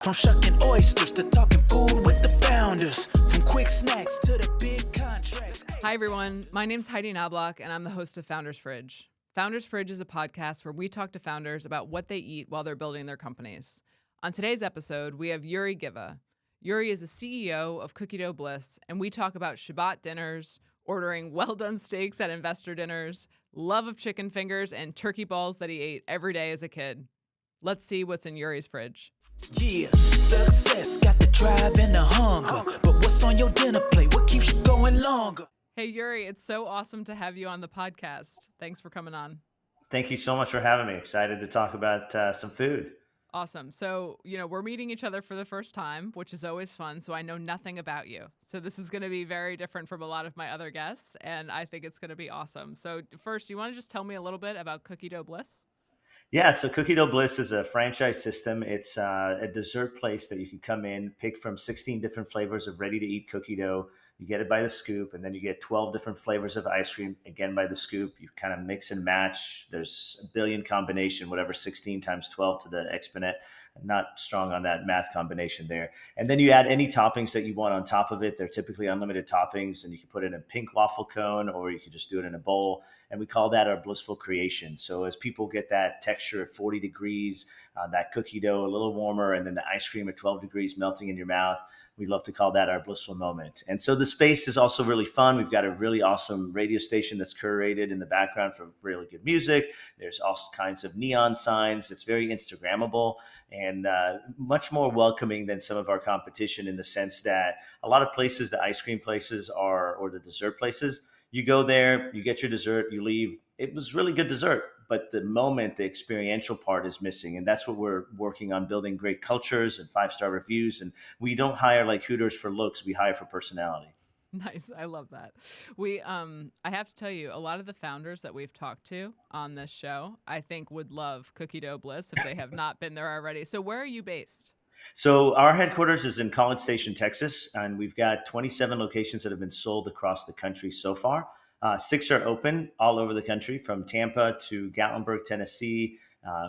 From shucking oysters to talking food with the founders. From quick snacks to the big contracts. Hi, everyone. My name's Heidi Knoblauch, and I'm the host of Founders Fridge. Founders Fridge is a podcast where we talk to founders about what they eat while they're building their companies. On today's episode, we have Uri Geva. Uri is the CEO of Cookie Dough Bliss, and we talk about Shabbat dinners, ordering well-done steaks at investor dinners, love of chicken fingers, and turkey balls that he ate every day as a kid. Let's see what's in Uri's fridge. Yeah, success got the drive and the hunger. But what's on your dinner plate? What keeps you going longer? Hey, Uri, it's so awesome to have you on the podcast. Thanks for coming on. Thank you so much for having me. Excited to talk about some food. Awesome. So, we're meeting each other for the first time, which is always fun. So I know nothing about you. So this is going to be very different from a lot of my other guests, and I think it's going to be awesome. So first, do you want to just tell me a little bit about Cookie Dough Bliss? Yeah, so Cookie Dough Bliss is a franchise system. It's a dessert place that you can come in, pick from 16 different flavors of ready-to-eat cookie dough. You get it by the scoop, and then you get 12 different flavors of ice cream, again by the scoop. You kind of mix and match. There's a billion combination, whatever, 16 times 12 to the exponent. I'm not strong on that math combination there. And then you add any toppings that you want on top of it. They're typically unlimited toppings, and you can put it in a pink waffle cone, or you could just do it in a bowl. And we call that our blissful creation. So as people get that texture at 40 degrees, that cookie dough a little warmer, and then the ice cream at 12 degrees melting in your mouth, we love to call that our blissful moment. And so the space is also really fun. We've got a really awesome radio station that's curated in the background for really good music. There's all kinds of neon signs. It's very Instagrammable and much more welcoming than some of our competition, in the sense that a lot of places, the ice cream places or the dessert places, you go there, you get your dessert, you leave. It was really good dessert, but the moment, the experiential part is missing. And that's what we're working on, building great cultures and 5-star reviews. And we don't hire like Hooters for looks. We hire for personality. Nice. I love that. I have to tell you, a lot of the founders that we've talked to on this show, I think would love Cookie Dough Bliss if they have not been there already. So where are you based? So our headquarters is in College Station, Texas, and we've got 27 locations that have been sold across the country so far. 6 are open all over the country, from Tampa to Gatlinburg, Tennessee.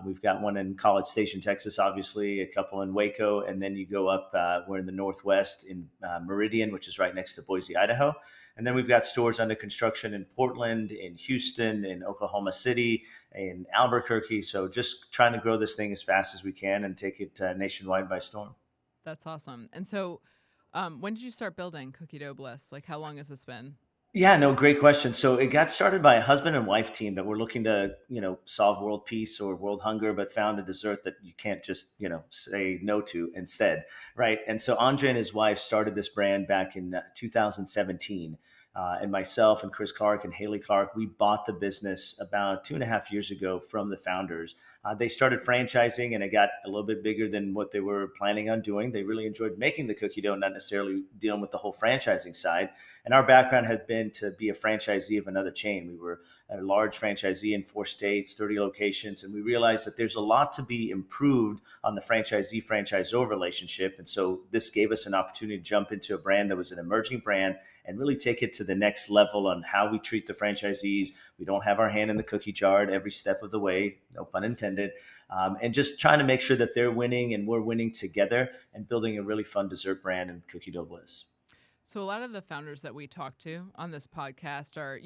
We've got one in College Station, Texas, obviously, a couple in Waco, and then you go up, we're in the Northwest in Meridian, which is right next to Boise, Idaho. And then we've got stores under construction in Portland, in Houston, in Oklahoma City, in Albuquerque. So just trying to grow this thing as fast as we can and take it nationwide by storm. That's awesome. And so when did you start building Cookie Dough Bliss? Like, how long has this been? Yeah, no, great question. So it got started by a husband and wife team that were looking to, solve world peace or world hunger, but found a dessert that you can't just, say no to instead, right? And so Andre and his wife started this brand back in 2017. And myself and Chris Clark and Haley Clark, we bought the business about 2.5 years ago from the founders. They started franchising, and it got a little bit bigger than what they were planning on doing. They really enjoyed making the cookie dough, not necessarily dealing with the whole franchising side. And our background had been to be a franchisee of another chain. We were a large franchisee in 4 states, 30 locations, and we realized that there's a lot to be improved on the franchisee-franchisor relationship. And so this gave us an opportunity to jump into a brand that was an emerging brand and really take it to the next level on how we treat the franchisees. We don't have our hand in the cookie jar at every step of the way, no pun intended, and just trying to make sure that they're winning and we're winning together and building a really fun dessert brand in Cookie Dough Bliss. So a lot of the founders that we talk to on this podcast are,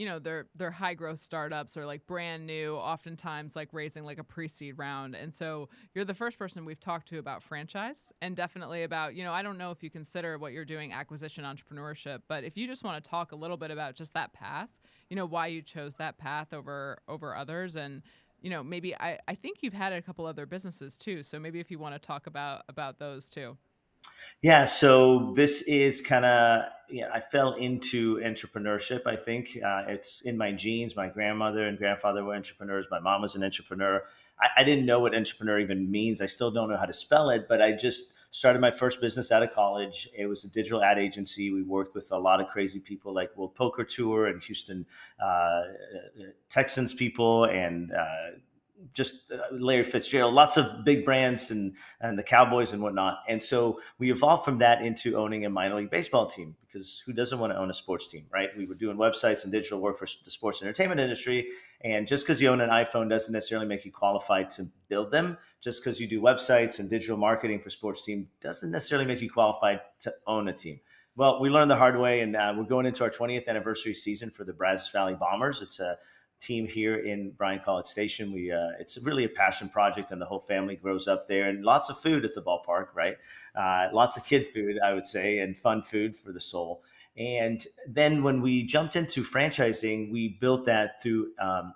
they're high growth startups or like brand new, oftentimes like raising like a pre-seed round. And so you're the first person we've talked to about franchise, and definitely about, I don't know if you consider what you're doing acquisition entrepreneurship, but if you just want to talk a little bit about just that path, why you chose that path over others. And, maybe I think you've had a couple other businesses too. So maybe if you want to talk about those too. Yeah, so this is kind of, I fell into entrepreneurship, I think. It's in my genes. My grandmother and grandfather were entrepreneurs. My mom was an entrepreneur. I didn't know what entrepreneur even means. I still don't know how to spell it, but I just started my first business out of college. It was a digital ad agency. We worked with a lot of crazy people like World Poker Tour and Houston Texans people and just Larry Fitzgerald, lots of big brands and the Cowboys and whatnot. And so we evolved from that into owning a minor league baseball team, because who doesn't want to own a sports team, right? We were doing websites and digital work for the sports entertainment industry. And just because you own an iPhone doesn't necessarily make you qualified to build them. Just because you do websites and digital marketing for sports team doesn't necessarily make you qualified to own a team. Well, we learned the hard way, and we're going into our 20th anniversary season for the Brazos Valley Bombers. It's a team here in Bryan College Station. It's really a passion project, and the whole family grows up there, and lots of food at the ballpark, right? Lots of kid food, I would say, and fun food for the soul. And then when we jumped into franchising, we built that through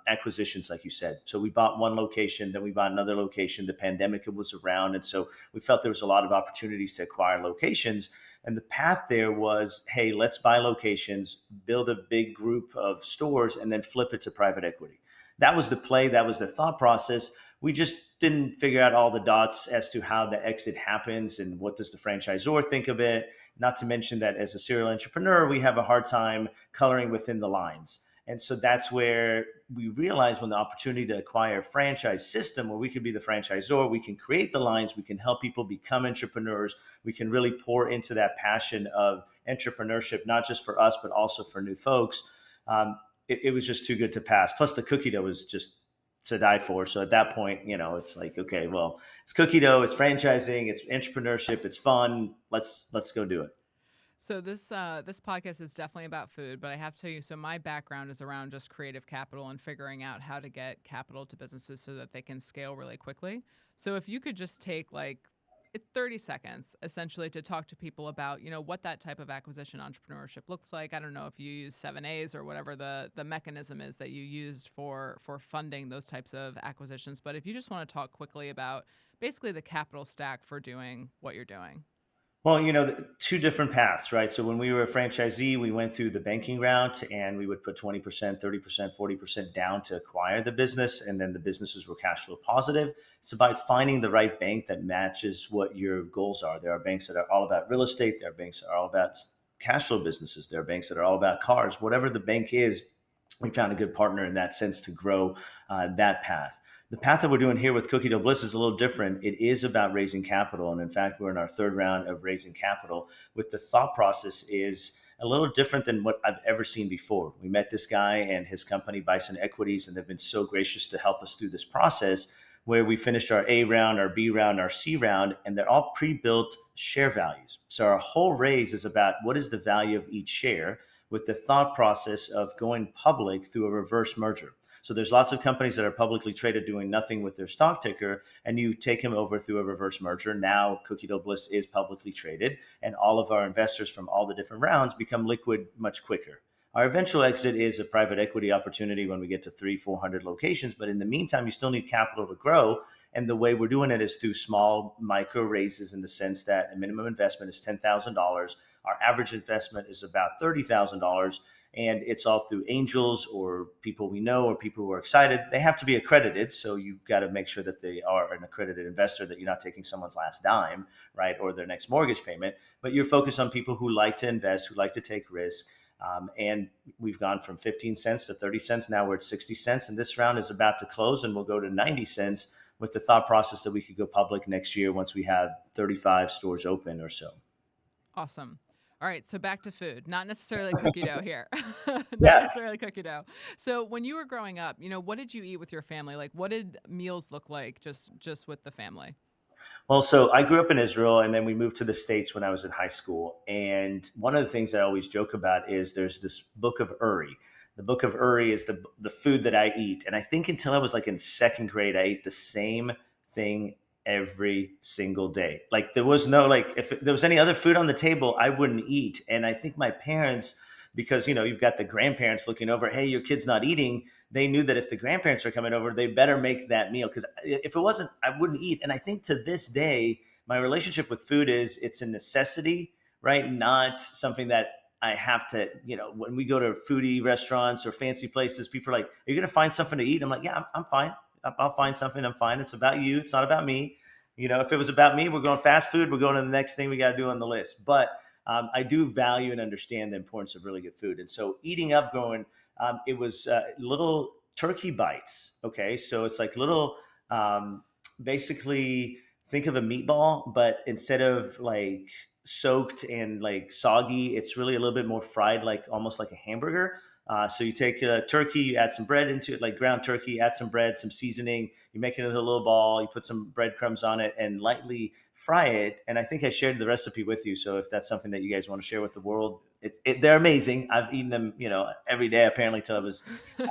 acquisitions, like you said. So we bought one location, then we bought another location. The pandemic was around, and so we felt there was a lot of opportunities to acquire locations. And the path there was, hey, let's buy locations, build a big group of stores, and then flip it to private equity. That was the play. That was the thought process. We just didn't figure out all the dots as to how the exit happens and what does the franchisor think of it. Not to mention that as a serial entrepreneur, we have a hard time coloring within the lines. And so that's where we realized, when the opportunity to acquire a franchise system where we can be the franchisor, we can create the lines, we can help people become entrepreneurs, we can really pour into that passion of entrepreneurship, not just for us, but also for new folks. It was just too good to pass. Plus the cookie dough was just to die for. So at that point, it's like, okay, well, it's cookie dough, it's franchising, it's entrepreneurship, it's fun. Let's go do it. So this podcast is definitely about food, but I have to tell you, so my background is around just creative capital and figuring out how to get capital to businesses so that they can scale really quickly. So if you could just take 30 seconds essentially to talk to people about, what that type of acquisition entrepreneurship looks like. I don't know if you use 7As or whatever the mechanism is that you used for funding those types of acquisitions. But if you just want to talk quickly about basically the capital stack for doing what you're doing. Well, two different paths, right? So when we were a franchisee, we went through the banking route, and we would put 20%, 30%, 40% down to acquire the business. And then the businesses were cash flow positive. It's about finding the right bank that matches what your goals are. There are banks that are all about real estate. There are banks that are all about cash flow businesses. There are banks that are all about cars. Whatever the bank is, we found a good partner in that sense to grow that path. The path that we're doing here with Cookie Dough Bliss is a little different. It is about raising capital. And in fact, we're in our third round of raising capital. With the thought process is a little different than what I've ever seen before. We met this guy and his company, Bison Equities, and they've been so gracious to help us through this process, where we finished our A round, our B round, our C round, and they're all pre-built share values. So our whole raise is about what is the value of each share, with the thought process of going public through a reverse merger. So there's lots of companies that are publicly traded doing nothing with their stock ticker, and you take them over through a reverse merger. Now Cookie Dough Bliss is publicly traded, and all of our investors from all the different rounds become liquid much quicker. Our eventual exit is a private equity opportunity when we get to 300-400 locations. But in the meantime, you still need capital to grow. And the way we're doing it is through small micro raises, in the sense that a minimum investment is $10,000. Our average investment is about $30,000. And it's all through angels or people we know or people who are excited. They have to be accredited. So you've got to make sure that they are an accredited investor, that you're not taking someone's last dime, right, or their next mortgage payment. But you're focused on people who like to invest, who like to take risk. And we've gone from 15 cents to 30 cents. Now we're at 60 cents. And this round is about to close, and we'll go to 90 cents with the thought process that we could go public next year once we have 35 stores open or so. Awesome. All right, so back to food, not necessarily cookie dough here, not Yeah. necessarily cookie dough. So when you were growing up, what did you eat with your family? Like, what did meals look like just with the family? Well, so I grew up in Israel, and then we moved to the States when I was in high school. And one of the things I always joke about is there's this Book of Uri. The Book of Uri is the food that I eat. And I think until I was in second grade, I ate the same thing every single day. Like, there was no, if there was any other food on the table, I wouldn't eat. And I think my parents, because, you've got the grandparents looking over, hey, your kid's not eating. They knew that if the grandparents are coming over, they better make that meal. Because if it wasn't, I wouldn't eat. And I think to this day, my relationship with food it's a necessity, right? Not something that I have to, when we go to foodie restaurants or fancy places, people are like, are you going to find something to eat? I'm like, yeah, I'm fine. I'll find something. I'm fine. It's about you. It's not about me. If it was about me, we're going fast food. We're going to the next thing we got to do on the list. But I do value and understand the importance of really good food. And so eating up growing, it was a little turkey bites. Okay, so it's like little, um, basically think of a meatball, but instead of like soaked and like soggy, it's really a little bit more fried, like almost like a hamburger. So you take turkey, you add some bread into it, like ground turkey, add some bread, some seasoning. You make it into a little ball. You put some breadcrumbs on it and lightly fry it. And I think I shared the recipe with you. So if that's something that you guys want to share with the world, they're amazing. I've eaten them, every day apparently till I was in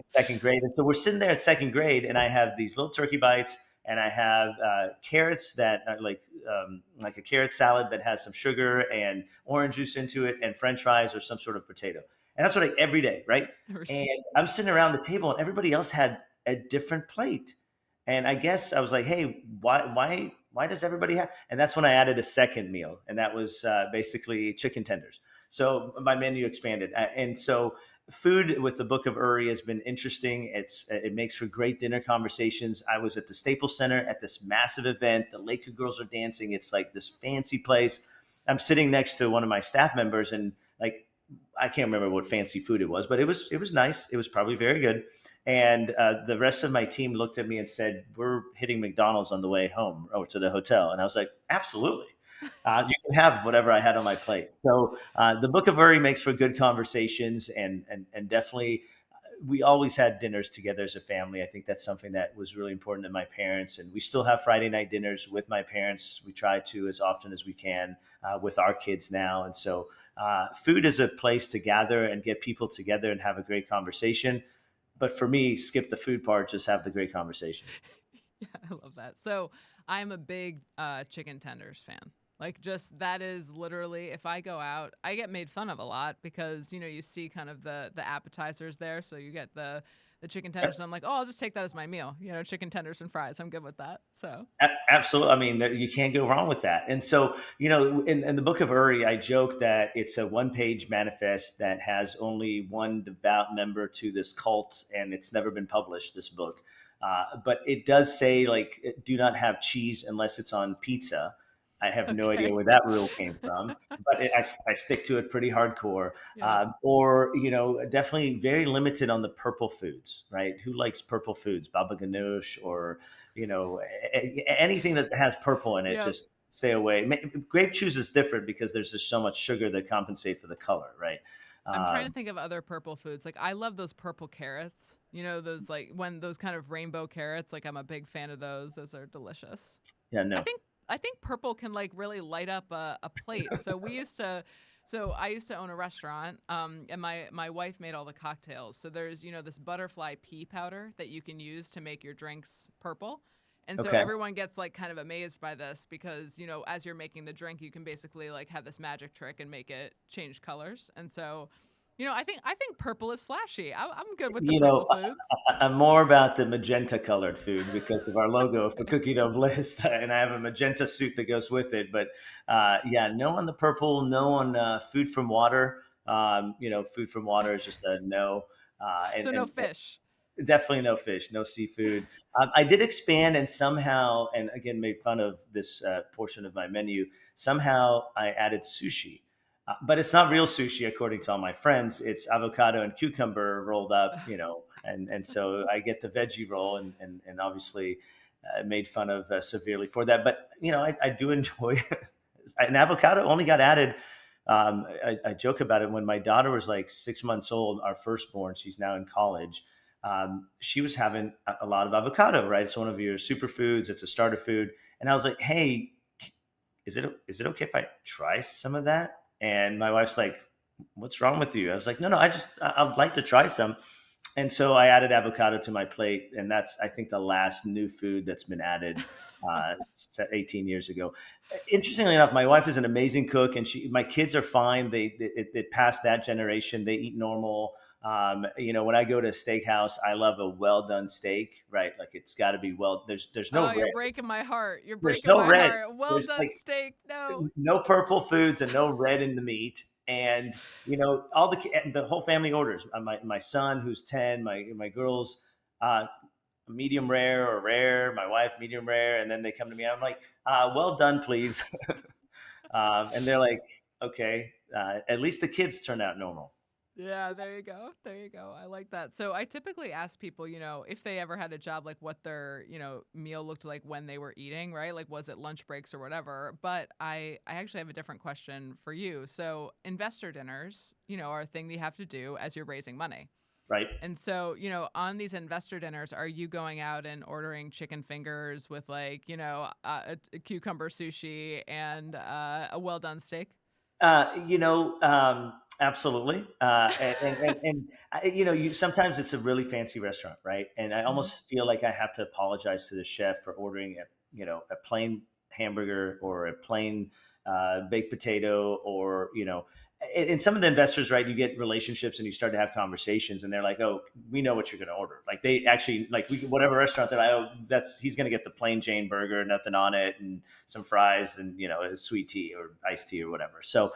second grade. And so we're sitting there at second grade, and I have these little turkey bites, and I have carrots that are like a carrot salad that has some sugar and orange juice into it, and French fries or some sort of potato. And that's what I every day, right? And I'm sitting around the table, and everybody else had a different plate. And I guess I was like, "Hey, why does everybody have?" And that's when I added a second meal, and that was basically chicken tenders. So my menu expanded, and so food with the Book of Uri has been interesting. It makes for great dinner conversations. I was at the Staples Center at this massive event. The Laker girls are dancing. It's like this fancy place. I'm sitting next to one of my staff members, and like I can't remember what fancy food it was, but it was nice. It was probably very good. And the rest of my team looked at me and said, "We're hitting McDonald's on the way home or to the hotel." And I was like, "Absolutely. You can have whatever I had on my plate." So the Book of Uri makes for good conversations, and definitely we always had dinners together as a family. I think that's something that was really important to my parents, and we still have Friday night dinners with my parents. We try to as often as we can with our kids now, and so food is a place to gather and get people together and have a great conversation. But for me, skip the food part, just have the great conversation. Yeah, I love that. So I'm a big chicken tenders fan. Like, just that is literally, if I go out, I get made fun of a lot because you see kind of the appetizers there. So you get the chicken tenders, and I'm like, oh, I'll just take that as my meal. Chicken tenders and fries. I'm good with that. So Absolutely. I mean, you can't go wrong with that. And so, in the Book of Uri, I joke that it's a one-page manifest that has only one devout member to this cult, and it's never been published, this book. But it does say, like, do not have cheese unless it's on pizza. I have no idea okay. where that rule came from, but I stick to it pretty hardcore. Yeah. Or, definitely very limited on the purple foods, right? Who likes purple foods? Baba ganoush or, anything that has purple in it, Yep. just stay away. Grape juice is different because there's just so much sugar that compensate for the color, right? I'm trying to Um, think of other purple foods. Like, I love those purple carrots. Those like when those kind of rainbow carrots. Like, I'm a big fan of those. Those are delicious. yeah, I no. think I think purple can like really light up a plate. So I used to own a restaurant, and my wife made all the cocktails. So there's this butterfly pea powder that you can use to make your drinks purple. And so Okay. everyone gets like kind of amazed by this because as you're making the drink, you can basically like have this magic trick and make it change colors. And so I think purple is flashy. I'm good with the You know, purple foods. I'm more about the magenta colored food because of our logo for Cookie Dough Bliss, and I have a magenta suit that goes with it. But yeah, no on the purple, no on food from water. Food from water is just a no. So no And fish. definitely no fish, no seafood. I did expand and somehow, and again, made fun of this portion of my menu. Somehow I added sushi. But it's not real sushi, according to all my friends. It's avocado and cucumber rolled up, and so I get the veggie roll, and obviously made fun of severely for that. But I do enjoy an avocado. Only got added. I joke about it when my daughter was like 6 months old, our firstborn. She's now in college. She was having a lot of avocado. Right, it's one of your superfoods. It's a starter food, and I was like, "Hey, is it okay if I try some of that?" And my wife's like, "What's wrong with you?" I was like, "No, I'd like to try some." And so I added avocado to my plate, and that's I think the last new food that's been added 18 years ago. Interestingly enough, my wife is an amazing cook, and my kids are fine. They passed that generation. They eat normal. When I go to a steakhouse, I love a well done steak, right? Like it's got to be well. There's no Oh, you're red. breaking my heart. You're There's breaking no my red. heart. Well There's done, like steak. No. no purple foods and no red in the meat. And all the whole family orders. My son, who's 10, my girls, medium rare or rare. My wife, medium rare, and then they come to me. I'm like, well done, please. And they're like, okay. At least the kids turn out normal. Yeah, there you go. There you go. I like that. So I typically ask people, if they ever had a job, like what their, meal looked like when they were eating, right? Like was it lunch breaks or whatever? But I actually have a different question for you. So investor dinners, are a thing that you have to do as you're raising money. Right. And so, on these investor dinners, are you going out and ordering chicken fingers with like, a cucumber sushi and a well done steak? Absolutely. Sometimes it's a really fancy restaurant, right? And I Hmm. almost feel like I have to apologize to the chef for ordering a plain hamburger or a plain baked potato, or and some of the investors, right? You get relationships and you start to have conversations, and they're like, "Oh, we know what you're going to order." Like they actually like whatever restaurant that he's going to get the plain Jane burger, nothing on it, and some fries, and a sweet tea or iced tea or whatever. So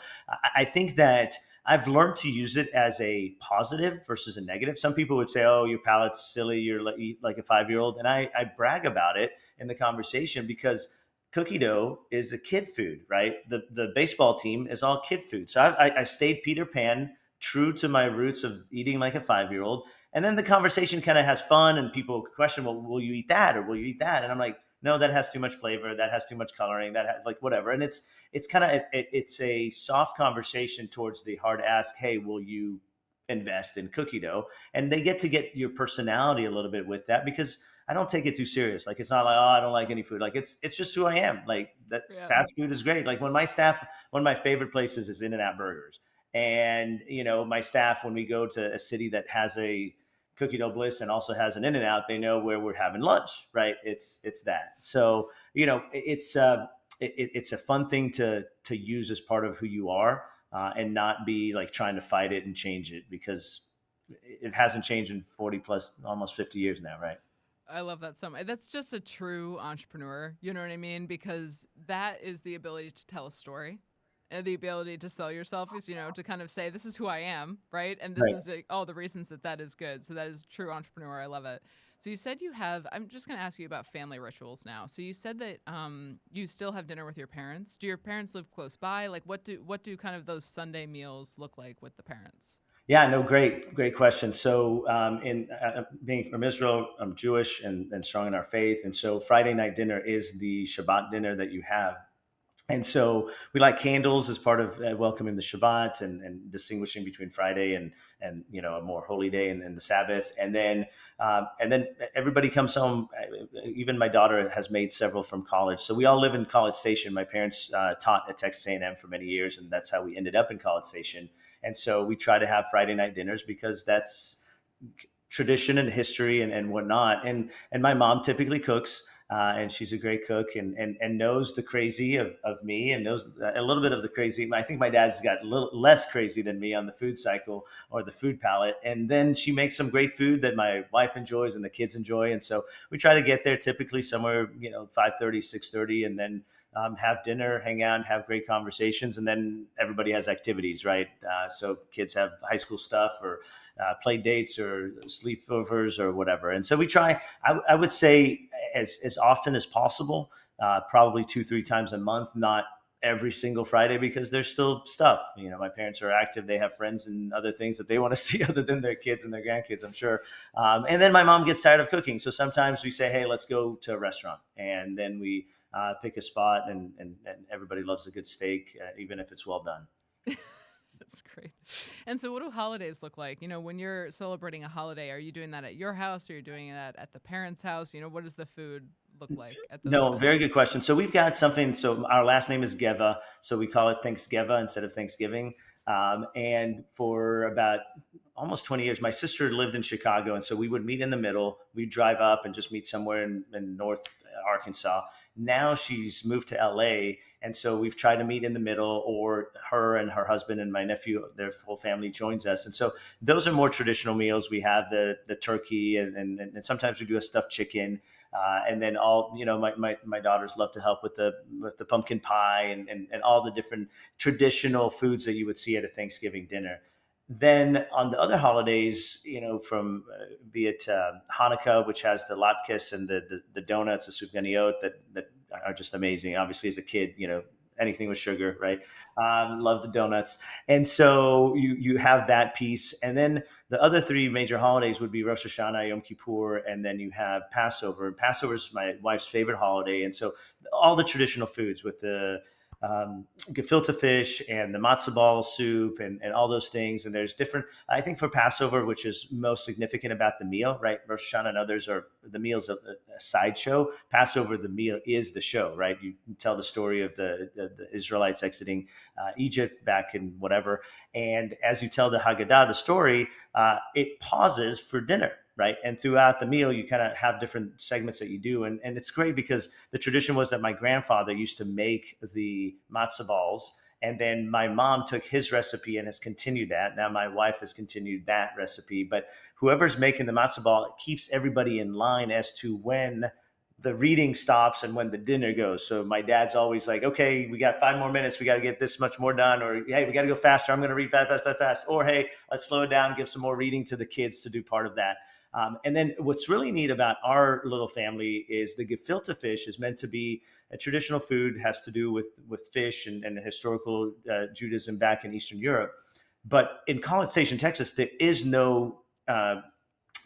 I think that I've learned to use it as a positive versus a negative. Some people would say, "Oh, your palate's silly. You're like a 5-year old," and I brag about it in the conversation because cookie dough is a kid food, right? The baseball team is all kid food. So I stayed Peter Pan, true to my roots of eating like a 5-year old. And then the conversation kind of has fun, and people question, "Well, will you eat that or will you eat that?" And I'm like, "No, that has too much flavor. That has too much coloring. That has like whatever." And it's kind of it's a soft conversation towards the hard ask. Hey, will you invest in cookie dough? And they get your personality a little bit with that, because I don't take it too serious. Like it's not like, "Oh, I don't like any food." Like it's just who I am. Like that Yeah. fast food is great. Like when my staff, one of my favorite places is In-N-Out Burgers. And my staff, when we go to a city that has a Cookie Dough Bliss and also has an In-N-Out, they know where we're having lunch, right? It's that. So it's a fun thing to use as part of who you are, and not be like trying to fight it and change it, because it hasn't changed in 40 plus, almost 50 years now, right? I love that so much. That's just a true entrepreneur. You know what I mean? Because that is the ability to tell a story. And the ability to sell yourself is, to kind of say, this is who I am, right? And this Right. is all the reasons that is good. So that is a true entrepreneur. I love it. So you said you have, I'm just going to ask you about family rituals now. So you said that you still have dinner with your parents. Do your parents live close by? Like what do kind of those Sunday meals look like with the parents? Yeah, no, great question. So, in being from Israel, I'm Jewish and strong in our faith, and so Friday night dinner is the Shabbat dinner that you have. And so we light candles as part of welcoming the Shabbat, and distinguishing between Friday and a more holy day, and the Sabbath. And then everybody comes home. Even my daughter has made several from college, so we all live in College Station. My parents taught at Texas A&M for many years, and that's how we ended up in College Station. And so we try to have Friday night dinners because that's tradition and history and whatnot. And my mom typically cooks, and she's a great cook, and knows the crazy of me, and knows a little bit of the crazy. I think my dad's got a little less crazy than me on the food cycle or the food palette. And then she makes some great food that my wife enjoys and the kids enjoy. And so we try to get there typically somewhere 5:30, 6:30, and then have dinner, hang out, have great conversations, and then everybody has activities, right? So kids have high school stuff, or play dates, or sleepovers, or whatever. And so we try. I would say as often as possible, probably 2-3 times a month, not every single Friday, because there's still stuff. My parents are active; they have friends and other things that they want to see other than their kids and their grandkids, I'm sure. And then my mom gets tired of cooking, so sometimes we say, "Hey, let's go to a restaurant," and then we pick a spot, and everybody loves a good steak, even if it's well done. That's great. And so, what do holidays look like? When you're celebrating a holiday, are you doing that at your house, or you're doing that at the parents' house? What does the food look like at those No, very good events? question. So we've got something. So our last name is Geva, so we call it Thanksgiving instead of Thanksgiving. And for about almost 20 years, my sister lived in Chicago, and so we would meet in the middle. We'd drive up and just meet somewhere in North Arkansas. Now she's moved to LA, and so we've tried to meet in the middle, or her and her husband and my nephew, their whole family joins us. And so those are more traditional meals. We have the turkey, and sometimes we do a stuffed chicken. And then my daughters love to help with the pumpkin pie, and all the different traditional foods that you would see at a Thanksgiving dinner. Then on the other holidays, from be it Hanukkah, which has the latkes and the donuts, the sufganiyot, that are just amazing. Obviously, as a kid, anything with sugar, right? Love the donuts. And so you have that piece. And then the other three major holidays would be Rosh Hashanah, Yom Kippur, and then you have Passover. And Passover is my wife's favorite holiday. And so all the traditional foods with the gefilte fish and the matzo ball soup and all those things. And there's different, I think for Passover, which is most significant about the meal, right? Rosh Hashanah and others are the meals of a sideshow. Passover, the meal is the show, right? You tell the story of the Israelites exiting Egypt back in whatever. And as you tell the Haggadah, the story, it pauses for dinner. Right. And throughout the meal, you kind of have different segments that you do. And it's great because the tradition was that my grandfather used to make the matzo balls. And then my mom took his recipe and has continued that. Now my wife has continued that recipe. But whoever's making the matzo ball keeps everybody in line as to when the reading stops and when the dinner goes. So my dad's always like, okay, we got 5 more minutes. We got to get this much more done. Or, hey, we got to go faster. I'm going to read fast. Or, hey, let's slow it down, give some more reading to the kids to do part of that. And then what's really neat about our little family is the gefilte fish is meant to be a traditional food, has to do with fish and historical Judaism back in Eastern Europe. But in College Station, Texas, there is no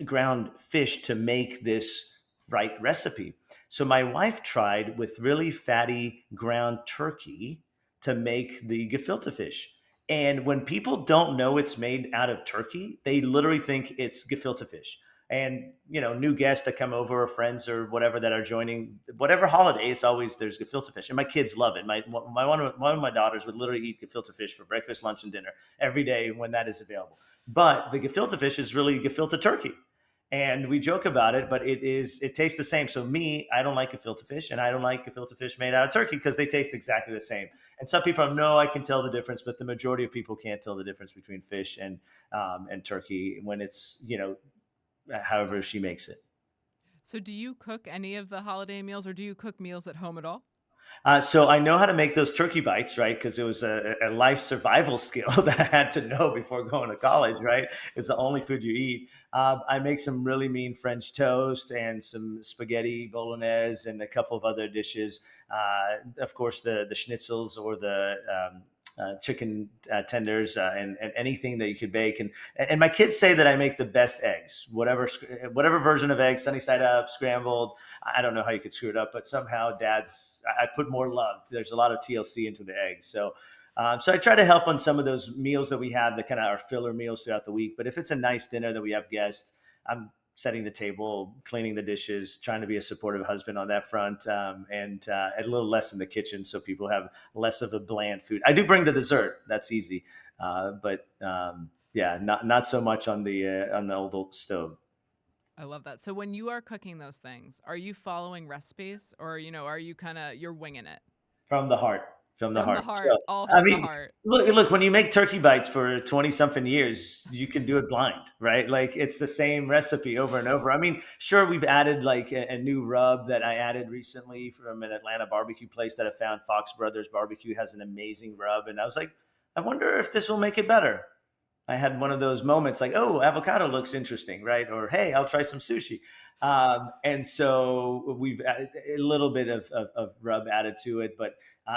ground fish to make this right recipe. So my wife tried with really fatty ground turkey to make the gefilte fish. And when people don't know it's made out of turkey, they literally think it's gefilte fish. And, new guests that come over or friends or whatever that are joining, whatever holiday, it's always there's gefilte fish. And my kids love it. One of my daughters would literally eat gefilte fish for breakfast, lunch, and dinner every day when that is available. But the gefilte fish is really gefilte turkey. And we joke about it, but it tastes the same. So I don't like gefilte fish, and I don't like gefilte fish made out of turkey because they taste exactly the same. And some people know I can tell the difference, but the majority of people can't tell the difference between fish and turkey when it's, however she makes it. So do you cook any of the holiday meals, or do you cook meals at home at all? So I know how to make those turkey bites, right? Because it was a life survival skill that I had to know before going to college, right? It's the only food you eat. I make some really mean French toast and some spaghetti bolognese and a couple of other dishes. Of course, the schnitzels or the chicken tenders and anything that you could bake. And my kids say that I make the best eggs, whatever version of eggs, sunny side up, scrambled. I don't know how you could screw it up, but somehow I put more love. There's a lot of TLC into the eggs. So I try to help on some of those meals that we have that kind of are filler meals throughout the week. But if it's a nice dinner that we have guests, I'm setting the table, cleaning the dishes, trying to be a supportive husband on that front, and a little less in the kitchen so people have less of a bland food. I do bring the dessert. That's easy. But not so much on the old stove. I love that. So when you are cooking those things, are you following recipes, or, are you you're winging it? From the heart. From the heart. So, all from the heart. Look, when you make turkey bites for 20 something years, you can do it blind, right? Like it's the same recipe over and over. I mean, sure, we've added like a new rub that I added recently from an Atlanta barbecue place that I found. Fox Brothers Barbecue has an amazing rub. And I was like, I wonder if this will make it better. I had one of those moments like, oh, avocado looks interesting, right? Or, hey, I'll try some sushi. And so we've added a little bit of rub added to it. But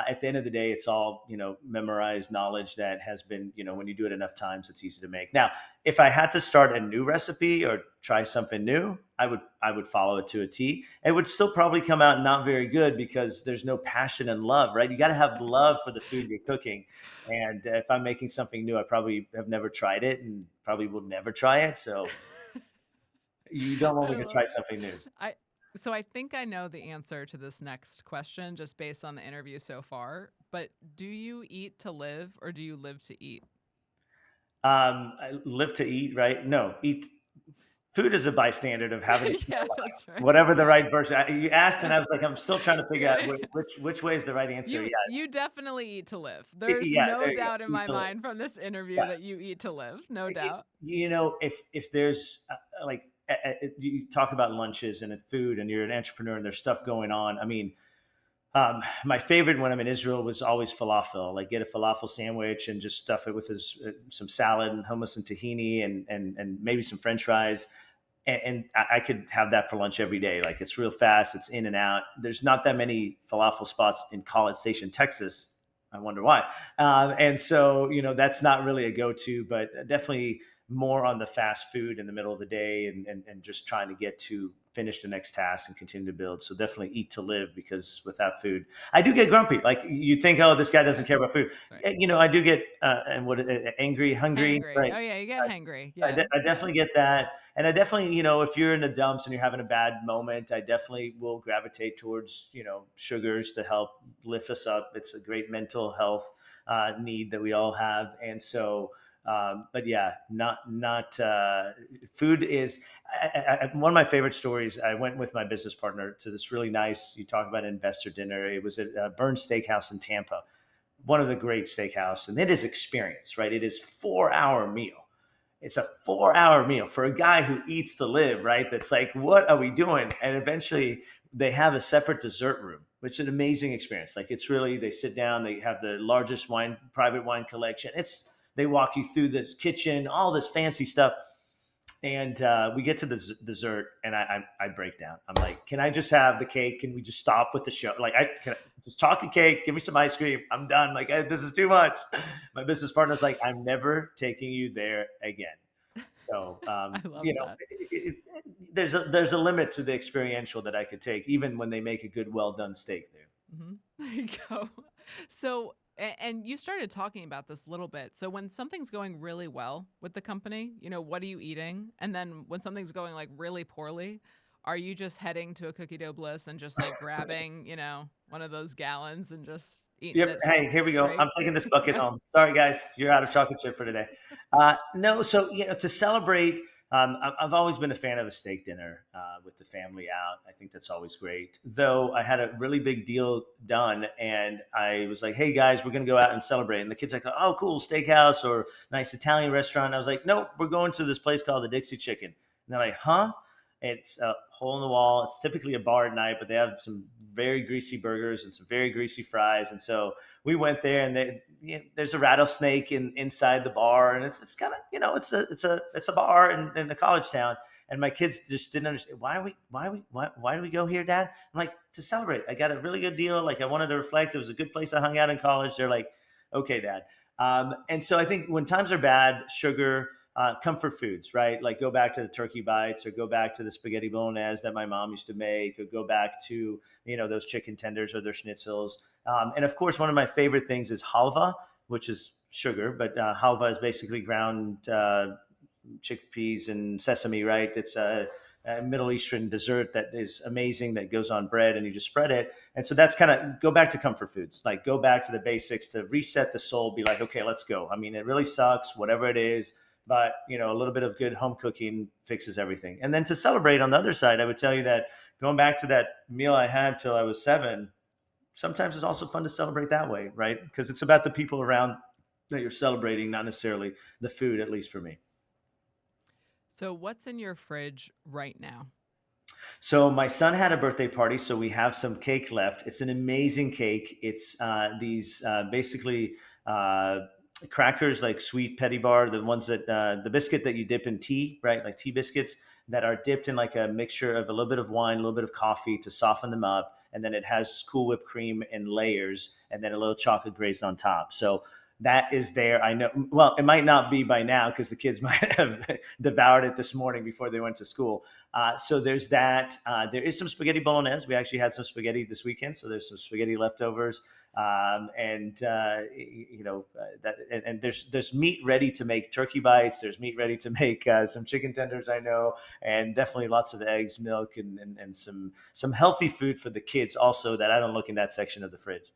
at the end of the day, it's all, memorized knowledge that has been, when you do it enough times, it's easy to make. Now, if I had to start a new recipe or try something new, I would follow it to a T. It would still probably come out not very good because there's no passion and love, right? You got to have love for the food you're cooking. And if I'm making something new, I probably have never tried it and probably will never try it. So you don't want me to try something new. So I think I know the answer to this next question just based on the interview so far. But do you eat to live, or do you live to eat? I live to eat, right? No, eat. Food is a bystander of having to Yeah, that's right. whatever the right version. You asked, and I was like, I'm still trying to figure out which way is the right answer. You definitely eat to live. There's no doubt in my mind from this interview that you eat to live. No doubt. If there's you talk about lunches and food, and you're an entrepreneur, and there's stuff going on. I mean, my favorite when I'm in Israel was always falafel. Like get a falafel sandwich and just stuff it with some salad and hummus and tahini and maybe some French fries. And I could have that for lunch every day. Like it's real fast. It's in and out. There's not that many falafel spots in College Station, Texas. I wonder why. And so, that's not really a go-to, but definitely more on the fast food in the middle of the day, and just trying to get to finish the next task and continue to build. So definitely eat to live, because without food, I do get grumpy. Like, you think, oh, this guy doesn't care about food. Right. I do get angry, hungry, Hangry. right? Oh yeah, you get hangry. I, Yeah. de- I definitely get that. And I definitely, if you're in the dumps and you're having a bad moment, I definitely will gravitate towards, sugars to help lift us up. It's a great mental health need that we all have. And so, but yeah, food is one of my favorite stories. I went with my business partner to this really nice, you talk about investor dinner. It was at Burns Steakhouse in Tampa, one of the great steakhouse. And it is experience, right? It is 4-hour meal. It's a 4-hour meal for a guy who eats to live, right? That's like, what are we doing? And eventually they have a separate dessert room, which is an amazing experience. Like, it's really, they sit down, they have the largest private wine collection. They walk you through the kitchen, all this fancy stuff. And we get to the dessert, and I break down. I'm like, can I just have the cake? Can we just stop with the show? Like, can I just chocolate cake? Give me some ice cream. I'm done. Like, this is too much. My business partner's like, I'm never taking you there again. So, I love that. there's a limit to the experiential that I could take, even when they make a good, well done steak there. There you go. So, and you started talking about this a little bit. So when something's going really well with the company, what are you eating? And then when something's going like really poorly, are you just heading to a Cookie Dough Bliss and just like grabbing, one of those gallons and just eating Yep. it Hey, here we go. straight? I'm taking this bucket home. Sorry, guys, you're out of chocolate chip for today. No, so to celebrate, I've always been a fan of a steak dinner with the family out. I think that's always great. Though I had a really big deal done, and I was like, "Hey guys, we're going to go out and celebrate." And the kids like, "Oh, cool, steakhouse or nice Italian restaurant." I was like, "Nope, we're going to this place called the Dixie Chicken." And they're like, "Huh?" It's a hole in the wall. It's typically a bar at night, but they have some very greasy burgers and some very greasy fries. And so we went there, and there's a rattlesnake inside the bar, and it's kind of, it's a bar in a college town. And my kids just didn't understand, why do we go here, Dad? I'm like, to celebrate. I got a really good deal. Like, I wanted to reflect. It was a good place I hung out in college. They're like, okay, Dad. And so I think when times are bad, sugar, comfort foods, right? Like, go back to the turkey bites, or go back to the spaghetti bolognese that my mom used to make, or go back to, those chicken tenders or their schnitzels. And of course, one of my favorite things is halva, which is sugar, but halva is basically ground chickpeas and sesame, right? It's a Middle Eastern dessert that is amazing, that goes on bread and you just spread it. And so that's kind of, go back to comfort foods, like go back to the basics to reset the soul, be like, okay, let's go. I mean, it really sucks, whatever it is, but a little bit of good home cooking fixes everything. And then to celebrate on the other side, I would tell you that going back to that meal I had till I was 7, sometimes it's also fun to celebrate that way, right? Because it's about the people around that you're celebrating, not necessarily the food, at least for me. So what's in your fridge right now? So my son had a birthday party, so we have some cake left. It's an amazing cake. It's these basically crackers, like sweet Petty Bar, the ones that the biscuit that you dip in tea, right? Like tea biscuits that are dipped in like a mixture of a little bit of wine, a little bit of coffee to soften them up. And then it has Cool Whipped cream in layers, and then a little chocolate glazed on top. So that is there. I know. Well, it might not be by now because the kids might have devoured it this morning before they went to school. So there's that. There is some spaghetti bolognese. We actually had some spaghetti this weekend, so there's some spaghetti leftovers. And there's meat ready to make turkey bites. There's meat ready to make some chicken tenders, I know, and definitely lots of eggs, milk, and some healthy food for the kids also that I don't look in that section of the fridge.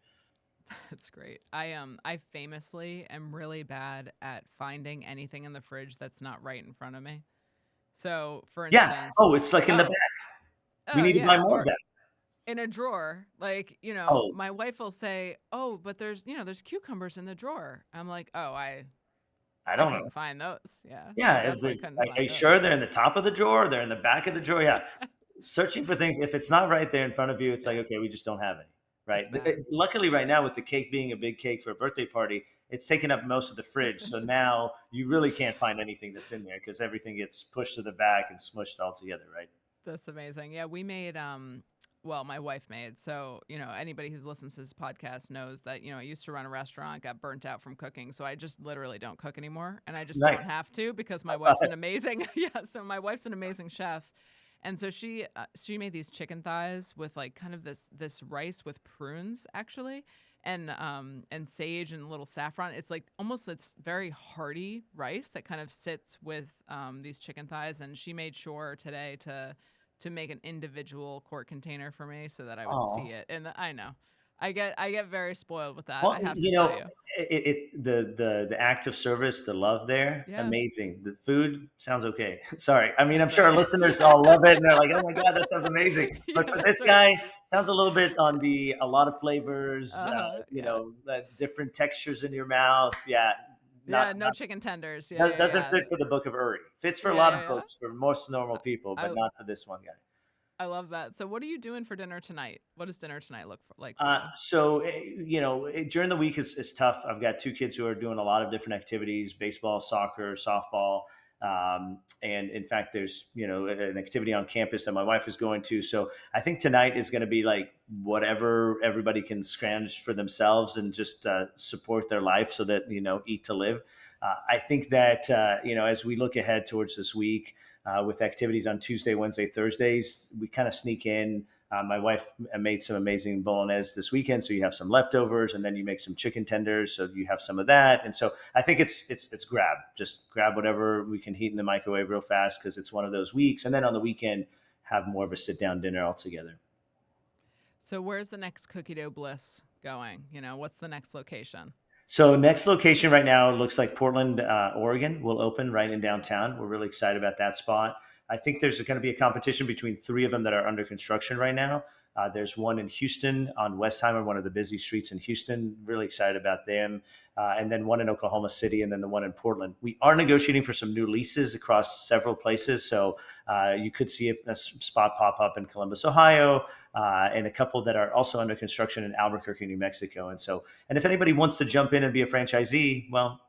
That's great. I famously am really bad at finding anything in the fridge that's not right in front of me. So, for Yeah. instance, Oh, it's like in the back. We need to buy yeah, more of or that. in a drawer, like, Oh, my wife will say, "Oh, but there's cucumbers in the drawer." I'm like, "Oh, I I I don't know. couldn't find those." Yeah, I Yeah. definitely couldn't Are find you those. sure they're in the top of the drawer? They're in the back of the drawer? Yeah. Searching for things. If it's not right there in front of you, it's like, Yeah, okay, we just don't have any. Right. it's bad. Luckily, right now, with the cake being a big cake for a birthday party, it's taking up most of the fridge. So now you really can't find anything that's in there because everything gets pushed to the back and smushed all together. Right. That's amazing. Yeah, we made well, my wife made. So, anybody who's listened to this podcast knows that, I used to run a restaurant, got burnt out from cooking. So I just literally don't cook anymore. And I just don't Nice. have to because my wife's an amazing, so my wife's an amazing chef. And so she made these chicken thighs with like kind of this rice with prunes actually, and sage and a little saffron. It's like almost it's very hearty rice that kind of sits with these chicken thighs. And she made sure today to make an individual quart container for me so that I would see it. And I know I get very spoiled with that. Well, I have to tell you. The act of service, the love there, Yeah. amazing. The food sounds okay. Sorry. I mean, I'm That's sure our right. listeners all love it and they're like, oh my God, that sounds amazing. But Yeah, for that's this guy, sounds a little bit on a lot of flavors, yeah. Different textures in your mouth. Yeah. No chicken tenders. Yeah, Doesn't yeah. fit for the Book of Uri. Fits for a Yeah, lot yeah, of yeah. books for most normal people, but I not for this one guy. I love that. So what are you doing for dinner tonight? What does dinner tonight look like for you? So, during the week is tough. I've got two kids who are doing a lot of different activities: baseball, soccer, softball. And in fact, there's, an activity on campus that my wife is going to. So I think tonight is going to be like whatever everybody can scrounge for themselves and just support their life so that, eat to live. I think that, as we look ahead towards this week, with activities on Tuesday, Wednesday, Thursdays, we kind of sneak in. My wife made some amazing bolognese this weekend, so you have some leftovers, and then you make some chicken tenders, so you have some of that. And so I think it's just grab whatever we can heat in the microwave real fast because it's one of those weeks. And then on the weekend, have more of a sit down dinner all together. So where's the next Cookie Dough Bliss going? What's the next location? So next location right now looks like Portland, Oregon will open right in downtown. We're really excited about that spot. I think there's going to be a competition between three of them that are under construction right now. There's one in Houston on Westheimer, one of the busy streets in Houston. Really excited about them. And then one in Oklahoma City, and then the one in Portland. We are negotiating for some new leases across several places. So you could see a spot pop up in Columbus, Ohio, and a couple that are also under construction in Albuquerque, New Mexico. And if anybody wants to jump in and be a franchisee, well,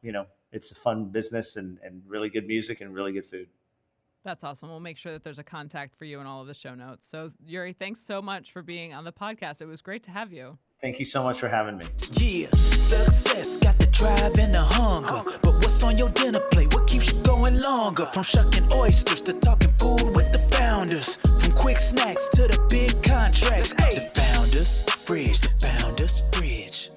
it's a fun business and really good music and really good food. That's awesome. We'll make sure that there's a contact for you in all of the show notes. So, Uri, thanks so much for being on the podcast. It was great to have you. Thank you so much for having me. Yeah, success got the drive and the hunger. But what's on your dinner plate? What keeps you going longer? From shucking oysters to talking food with the founders. From quick snacks to the big contracts. Hey, the founders fridge.